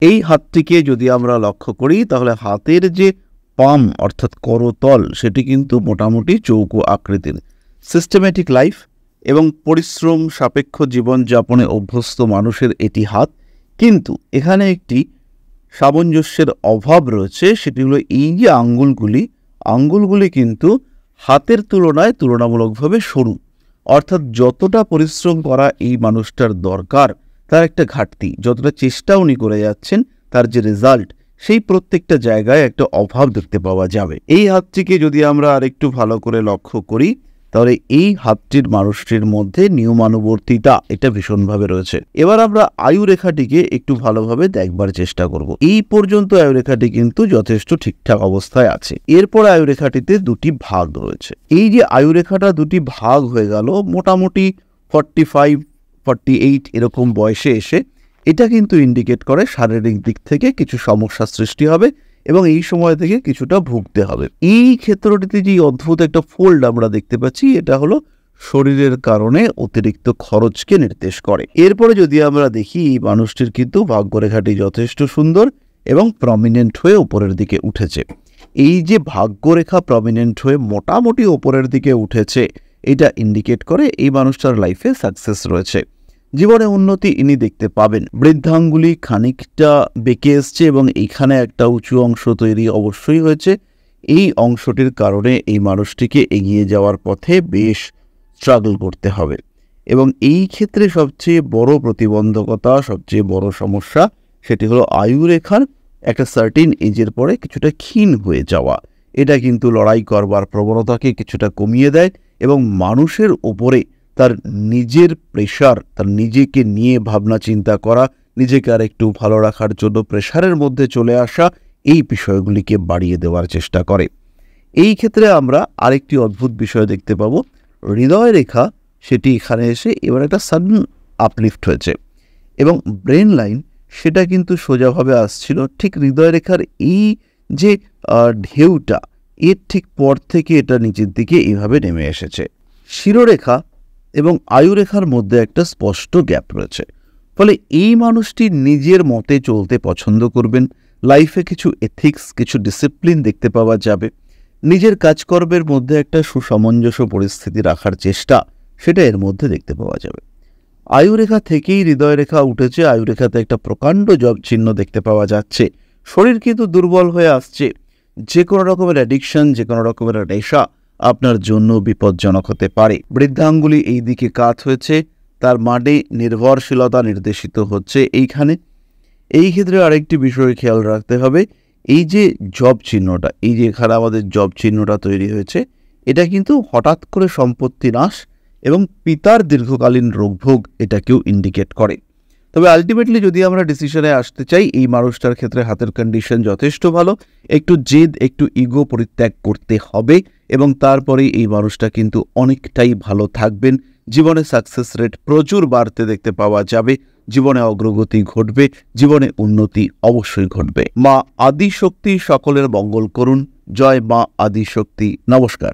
এই হাতটিকে যদি আমরা লক্ষ্য করি তাহলে হাতের যে পাম অর্থাৎ করতল সেটি কিন্তু মোটামুটি চৌকো আকৃতির। সিস্টেমেটিক লাইফ এবং পরিশ্রম সাপেক্ষ জীবনযাপনে অভ্যস্ত মানুষের এটি হাত, কিন্তু এখানে একটি সামঞ্জস্যের অভাব রয়েছে। সেটি হলো এই যে আঙ্গুলগুলি কিন্তু হাতের তুলনায় তুলনামূলকভাবে সরু, অর্থাৎ যতটা পরিশ্রম করা এই মানুষটার দরকার তার একটা ঘাটতি, যতটা চেষ্টা উনি করে যাচ্ছেন তার যে রেজাল্ট সেই প্রত্যেকটা জায়গায় একটা অভাব দেখতে পাওয়া যাবে। এই হাতটিকে যদি আমরা আরেকটু ভালো করে লক্ষ্য করি তাহলে এই হাতটির মানুষটির মধ্যে নিয়মানুবর্তিতা এটা ভীষণভাবে রয়েছে। এবার আমরা আয়ুরেখাটিকে একটু ভালোভাবে দেখবার চেষ্টা করব। এই পর্যন্ত আয়ুরেখাটি কিন্তু যথেষ্ট ঠিকঠাক অবস্থায় আছে। এরপর আয়ুরেখাটিতে দুটি ভাগ রয়েছে। এই যে আয়ুরেখাটা দুটি ভাগ হয়ে গেল মোটামুটি 45-48 এরকম বয়সে এসে, এটা কিন্তু ইন্ডিকেট করে শারীরিক দিক থেকে কিছু সমস্যা সৃষ্টি হবে এবং এই সময় থেকে কিছুটা ভুগতে হবে। এই ক্ষেত্রটিতে যে অদ্ভুত একটা ফোল্ড আমরা দেখতে পাচ্ছি, এটা হলো শরীরের কারণে অতিরিক্ত খরচকে নির্দেশ করে। এরপরে যদি আমরা দেখি এই মানুষটির কিন্তু ভাগ্যরেখাটি যথেষ্ট সুন্দর এবং প্রমিনেন্ট হয়ে উপরের দিকে উঠেছে। এই যে ভাগ্যরেখা প্রমিনেন্ট হয়ে মোটামুটি উপরের দিকে উঠেছে, এটা ইন্ডিকেট করে এই মানুষটার লাইফে সাকসেস রয়েছে, জীবনে উন্নতি ইনি দেখতে পাবেন। বৃদ্ধাঙ্গুলি খানিকটা বেঁকে এসছে এবং এইখানে একটা উঁচু অংশ তৈরি অবশ্যই হয়েছে। এই অংশটির কারণে এই মানুষটিকে এগিয়ে যাওয়ার পথে বেশ স্ট্রাগল করতে হবে এবং এই ক্ষেত্রে সবচেয়ে বড় প্রতিবন্ধকতা, সবচেয়ে বড় সমস্যা সেটি হলো আয়ুরেখার একটা সার্টিন এজের পরে কিছুটা ক্ষীণ হয়ে যাওয়া। এটা কিন্তু লড়াই করবার প্রবণতাকে কিছুটা কমিয়ে দেয় এবং মানুষের ওপরে তার নিজের প্রেশার, তার নিজেকে নিয়ে ভাবনা চিন্তা করা, নিজেকে আর একটু ভালো রাখার জন্য প্রেশারের মধ্যে চলে আসা, এই বিষয়গুলিকে বাড়িয়ে দেওয়ার চেষ্টা করে। এই ক্ষেত্রে আমরা আরেকটি অদ্ভুত বিষয় দেখতে পাবো, হৃদয় রেখা সেটি এখানে এসে এবার একটা সাডেন আপলিফট হয়েছে এবং ব্রেন লাইন সেটা কিন্তু সোজাভাবে আসছিল। ঠিক হৃদয় রেখার এই যে ঢেউটা, এর ঠিক পর থেকে এটা নিচের দিকে এইভাবে নেমে এসেছে। শিরোরেখা এবং আয়ুরেখার মধ্যে একটা স্পষ্ট গ্যাপ রয়েছে, ফলে এই মানুষটি নিজের মতে চলতে পছন্দ করবেন। লাইফে কিছু এথিক্স, কিছু ডিসিপ্লিন দেখতে পাওয়া যাবে। নিজের কাজকর্মের মধ্যে একটা সুসামঞ্জস্য পরিস্থিতি রাখার চেষ্টা, সেটা এর মধ্যে দেখতে পাওয়া যাবে। আয়ুরেখা থেকেই হৃদয় রেখা উঠেছে, আয়ুরেখাতে একটা প্রকাণ্ড জব চিহ্ন দেখতে পাওয়া যাচ্ছে। শরীর কিন্তু দুর্বল হয়ে আসছে। যে কোনো রকমের অ্যাডিকশন, যে কোনো রকমের নেশা আপনার জন্য বিপজ্জনক হতে পারে। বৃদ্ধাঙ্গুলি এই দিকে কাত হয়েছে, তার মানে নির্ভরশীলতা নির্দেশিত হচ্ছে এইখানে। এই ক্ষেত্রে আরেকটি বিষয় খেয়াল রাখতে হবে, এই যে জব চিহ্নটা, এই যে এখানে আমাদের জব চিহ্নটা তৈরি হয়েছে, এটা কিন্তু হঠাৎ করে সম্পত্তি নাশ এবং পিতার দীর্ঘকালীন রোগভোগ এটাকেও ইন্ডিকেট করে। তবে আলটিমেটলি যদি আমরা ডিসিশনে আসতে চাই, এই মানুষটার ক্ষেত্রে হাতের কন্ডিশন যথেষ্ট ভালো। একটু জেদ, একটু ইগো পরিত্যাগ করতে হবে এবং তারপরেই এই মানুষটা কিন্তু অনেকটাই ভালো থাকবেন। জীবনে সাকসেস রেট প্রচুর বাড়তে দেখতে পাওয়া যাবে, জীবনে অগ্রগতি ঘটবে, জীবনে উন্নতি অবশ্যই ঘটবে। মা আদিশক্তি সকলের মঙ্গল করুন। জয় মা আদিশক্তি। নমস্কার।